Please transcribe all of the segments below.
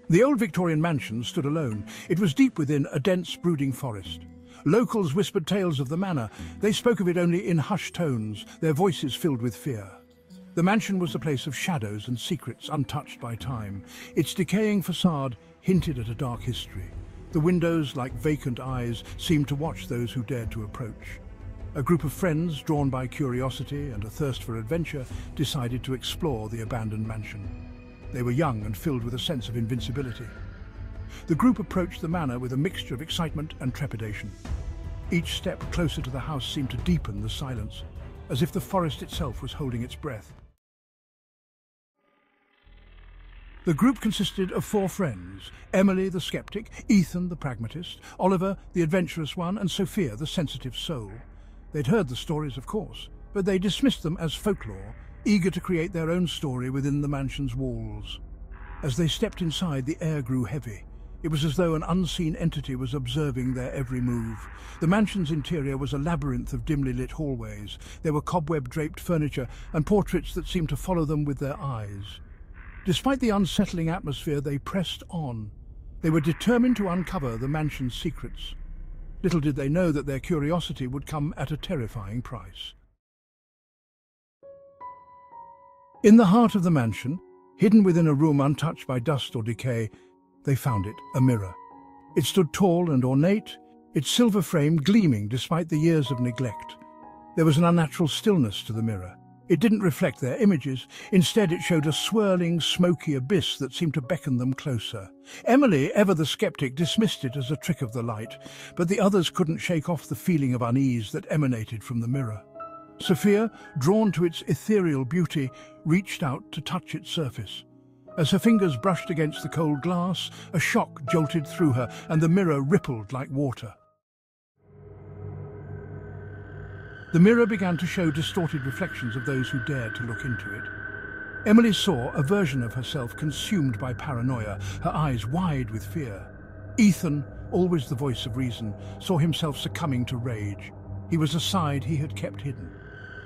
The old Victorian mansion stood alone. It was deep within a dense, brooding forest. Locals whispered tales of the manor. They spoke of it only in hushed tones, their voices filled with fear. The mansion was a place of shadows and secrets untouched by time. Its decaying facade hinted at a dark history. The windows, like vacant eyes, seemed to watch those who dared to approach. A group of friends, drawn by curiosity and a thirst for adventure, decided to explore the abandoned mansion. They were young and filled with a sense of invincibility. The group approached the manor with a mixture of excitement and trepidation. Each step closer to the house seemed to deepen the silence, as if the forest itself was holding its breath. The group consisted of 4 friends: Emily the skeptic, Ethan the pragmatist, Oliver the adventurous one, and Sophia the sensitive soul. They'd heard the stories, of course, but they dismissed them as folklore, eager to create their own story within the mansion's walls. As they stepped inside, the air grew heavy. It was as though an unseen entity was observing their every move. The mansion's interior was a labyrinth of dimly lit hallways. There were cobweb-draped furniture and portraits that seemed to follow them with their eyes. Despite the unsettling atmosphere, they pressed on. They were determined to uncover the mansion's secrets. Little did they know that their curiosity would come at a terrifying price. In the heart of the mansion, hidden within a room untouched by dust or decay, they found it, a mirror. It stood tall and ornate, its silver frame gleaming despite the years of neglect. There was an unnatural stillness to the mirror. It didn't reflect their images. Instead, it showed a swirling, smoky abyss that seemed to beckon them closer. Emily, ever the skeptic, dismissed it as a trick of the light, but the others couldn't shake off the feeling of unease that emanated from the mirror. Sophia, drawn to its ethereal beauty, reached out to touch its surface. As her fingers brushed against the cold glass, a shock jolted through her, and the mirror rippled like water. The mirror began to show distorted reflections of those who dared to look into it. Emily saw a version of herself consumed by paranoia, her eyes wide with fear. Ethan, always the voice of reason, saw himself succumbing to rage. He was a side he had kept hidden.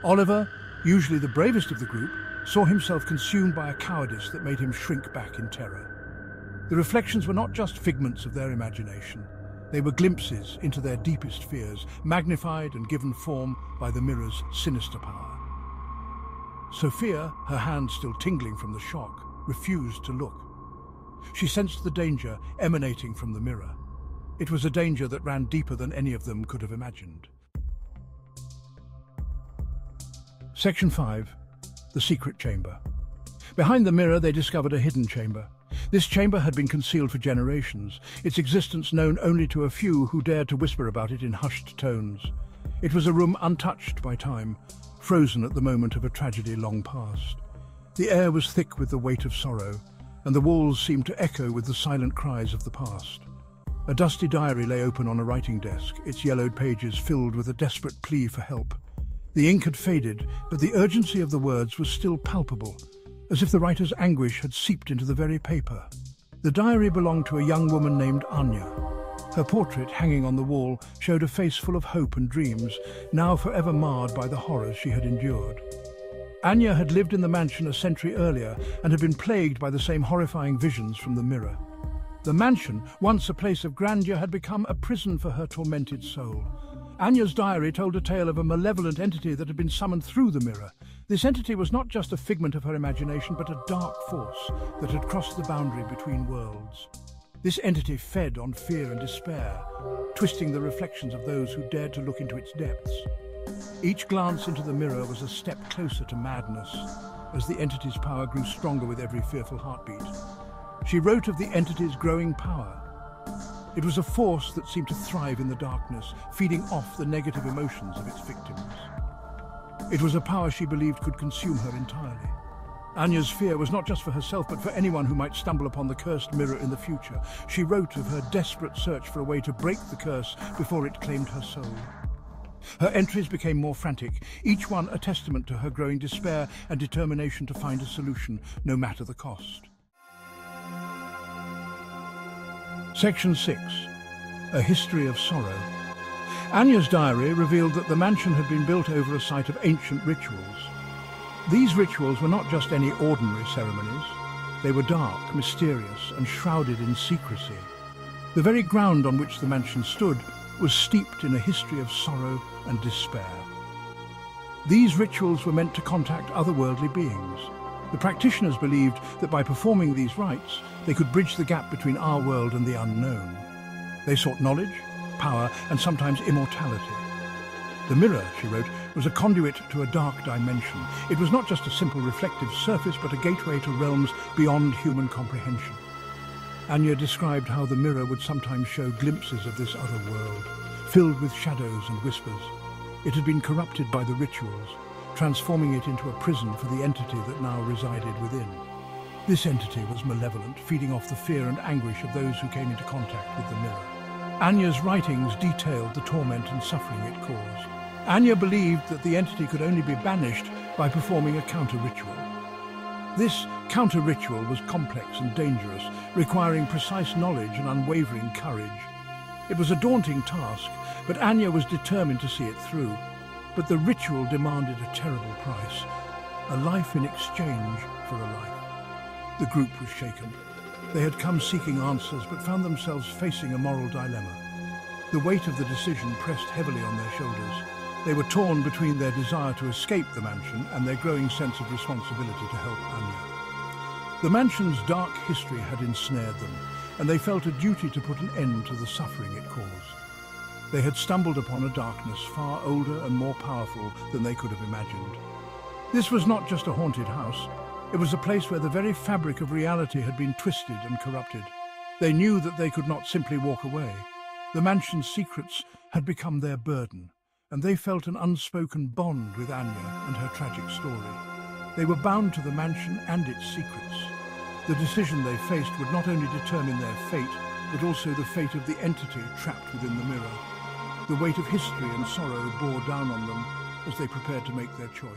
Oliver, usually the bravest of the group, saw himself consumed by a cowardice that made him shrink back in terror. The reflections were not just figments of their imagination. They were glimpses into their deepest fears, magnified and given form by the mirror's sinister power. Sophia, her hands still tingling from the shock, refused to look. She sensed the danger emanating from the mirror. It was a danger that ran deeper than any of them could have imagined. Section 5. The Secret Chamber. Behind the mirror, they discovered a hidden chamber. This chamber had been concealed for generations, its existence known only to a few who dared to whisper about it in hushed tones. It was a room untouched by time, frozen at the moment of a tragedy long past. The air was thick with the weight of sorrow, and the walls seemed to echo with the silent cries of the past. A dusty diary lay open on a writing desk, its yellowed pages filled with a desperate plea for help. The ink had faded, but the urgency of the words was still palpable, as if the writer's anguish had seeped into the very paper. The diary belonged to a young woman named Anya. Her portrait, hanging on the wall, showed a face full of hope and dreams, now forever marred by the horrors she had endured. Anya had lived in the mansion a century earlier and had been plagued by the same horrifying visions from the mirror. The mansion, once a place of grandeur, had become a prison for her tormented soul. Anya's diary told a tale of a malevolent entity that had been summoned through the mirror. This entity was not just a figment of her imagination, but a dark force that had crossed the boundary between worlds. This entity fed on fear and despair, twisting the reflections of those who dared to look into its depths. Each glance into the mirror was a step closer to madness, as the entity's power grew stronger with every fearful heartbeat. She wrote of the entity's growing power. It was a force that seemed to thrive in the darkness, feeding off the negative emotions of its victims. It was a power she believed could consume her entirely. Anya's fear was not just for herself, but for anyone who might stumble upon the cursed mirror in the future. She wrote of her desperate search for a way to break the curse before it claimed her soul. Her entries became more frantic, each one a testament to her growing despair and determination to find a solution, no matter the cost. Section 6. A History of Sorrow. Anya's diary revealed that the mansion had been built over a site of ancient rituals. These rituals were not just any ordinary ceremonies. They were dark, mysterious, and shrouded in secrecy. The very ground on which the mansion stood was steeped in a history of sorrow and despair. These rituals were meant to contact otherworldly beings. The practitioners believed that by performing these rites, they could bridge the gap between our world and the unknown. They sought knowledge, power, and sometimes immortality. The mirror, she wrote, was a conduit to a dark dimension. It was not just a simple reflective surface, but a gateway to realms beyond human comprehension. Anya described how the mirror would sometimes show glimpses of this other world, filled with shadows and whispers. It had been corrupted by the rituals, transforming it into a prison for the entity that now resided within. This entity was malevolent, feeding off the fear and anguish of those who came into contact with the mirror. Anya's writings detailed the torment and suffering it caused. Anya believed that the entity could only be banished by performing a counter-ritual. This counter-ritual was complex and dangerous, requiring precise knowledge and unwavering courage. It was a daunting task, but Anya was determined to see it through. But the ritual demanded a terrible price, a life in exchange for a life. The group was shaken. They had come seeking answers, but found themselves facing a moral dilemma. The weight of the decision pressed heavily on their shoulders. They were torn between their desire to escape the mansion and their growing sense of responsibility to help Anya. The mansion's dark history had ensnared them, and they felt a duty to put an end to the suffering it caused. They had stumbled upon a darkness far older and more powerful than they could have imagined. This was not just a haunted house. It was a place where the very fabric of reality had been twisted and corrupted. They knew that they could not simply walk away. The mansion's secrets had become their burden, and they felt an unspoken bond with Anya and her tragic story. They were bound to the mansion and its secrets. The decision they faced would not only determine their fate, but also the fate of the entity trapped within the mirror. The weight of history and sorrow bore down on them as they prepared to make their choice.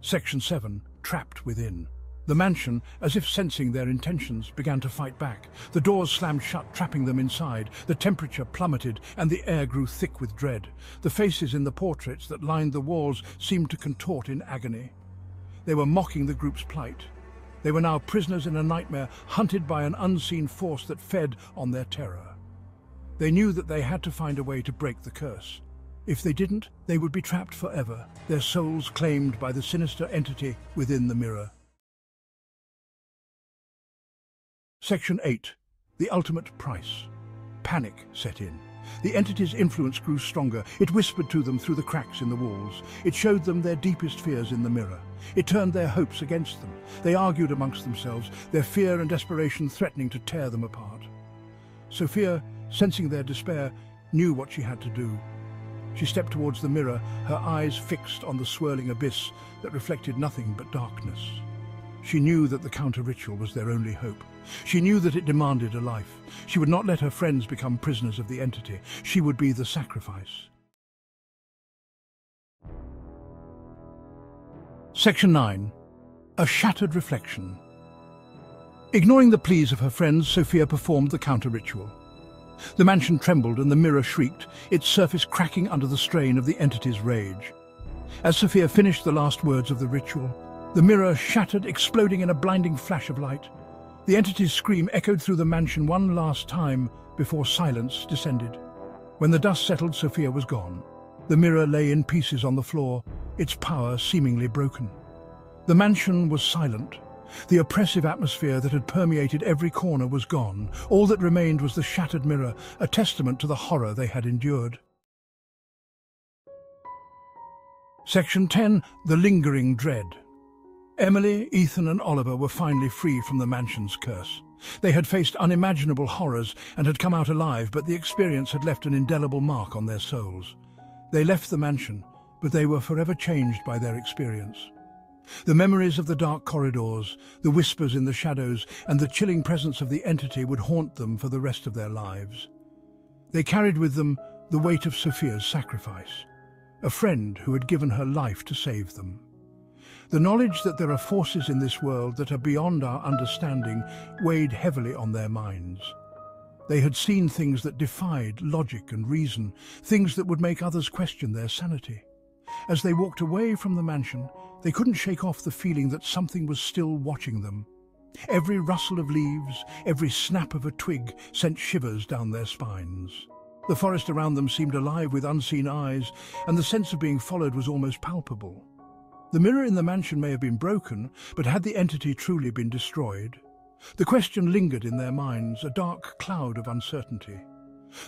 Section 7. Trapped within. The mansion, as if sensing their intentions, began to fight back. The doors slammed shut, trapping them inside. The temperature plummeted, and the air grew thick with dread. The faces in the portraits that lined the walls seemed to contort in agony. They were mocking the group's plight. They were now prisoners in a nightmare, hunted by an unseen force that fed on their terror. They knew that they had to find a way to break the curse. If they didn't, they would be trapped forever, their souls claimed by the sinister entity within the mirror. Section 8. The ultimate price. Panic set in. The entity's influence grew stronger. It whispered to them through the cracks in the walls. It showed them their deepest fears in the mirror. It turned their hopes against them. They argued amongst themselves, their fear and desperation threatening to tear them apart. Sophia, sensing their despair, knew what she had to do. She stepped towards the mirror, her eyes fixed on the swirling abyss that reflected nothing but darkness. She knew that the counter-ritual was their only hope. She knew that it demanded a life. She would not let her friends become prisoners of the entity. She would be the sacrifice. Section 9. A shattered reflection. Ignoring the pleas of her friends, Sophia performed the counter-ritual. The mansion trembled and the mirror shrieked, its surface cracking under the strain of the entity's rage. As Sophia finished the last words of the ritual, the mirror shattered, exploding in a blinding flash of light. The entity's scream echoed through the mansion one last time before silence descended. When the dust settled, Sophia was gone. The mirror lay in pieces on the floor, its power seemingly broken. The mansion was silent. The oppressive atmosphere that had permeated every corner was gone. All that remained was the shattered mirror, a testament to the horror they had endured. Section 10. The lingering dread. Emily, Ethan and Oliver were finally free from the mansion's curse. They had faced unimaginable horrors and had come out alive, but the experience had left an indelible mark on their souls. They left the mansion, but they were forever changed by their experience. The memories of the dark corridors, the whispers in the shadows, and the chilling presence of the entity would haunt them for the rest of their lives. They carried with them the weight of Sophia's sacrifice, a friend who had given her life to save them. The knowledge that there are forces in this world that are beyond our understanding weighed heavily on their minds. They had seen things that defied logic and reason, things that would make others question their sanity. As they walked away from the mansion, They couldn't shake off the feeling that something was still watching them. Every rustle of leaves, every snap of a twig sent shivers down their spines. The forest around them seemed alive with unseen eyes, and the sense of being followed was almost palpable. The mirror in the mansion may have been broken, but had the entity truly been destroyed? The question lingered in their minds, a dark cloud of uncertainty.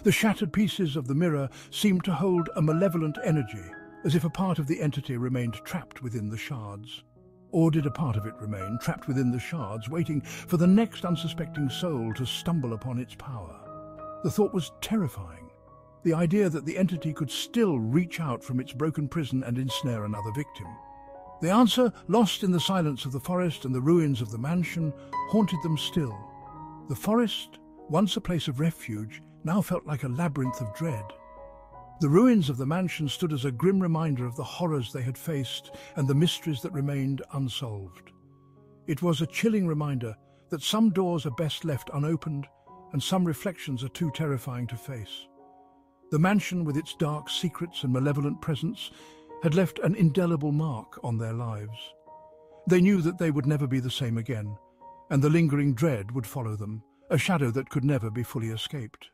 The shattered pieces of the mirror seemed to hold a malevolent energy, as if a part of the entity remained trapped within the shards. Or did a part of it remain trapped within the shards, waiting for the next unsuspecting soul to stumble upon its power? The thought was terrifying. The idea that the entity could still reach out from its broken prison and ensnare another victim. The answer, lost in the silence of the forest and the ruins of the mansion, haunted them still. The forest, once a place of refuge, now felt like a labyrinth of dread. The ruins of the mansion stood as a grim reminder of the horrors they had faced and the mysteries that remained unsolved. It was a chilling reminder that some doors are best left unopened and some reflections are too terrifying to face. The mansion, with its dark secrets and malevolent presence, had left an indelible mark on their lives. They knew that they would never be the same again, and the lingering dread would follow them, a shadow that could never be fully escaped.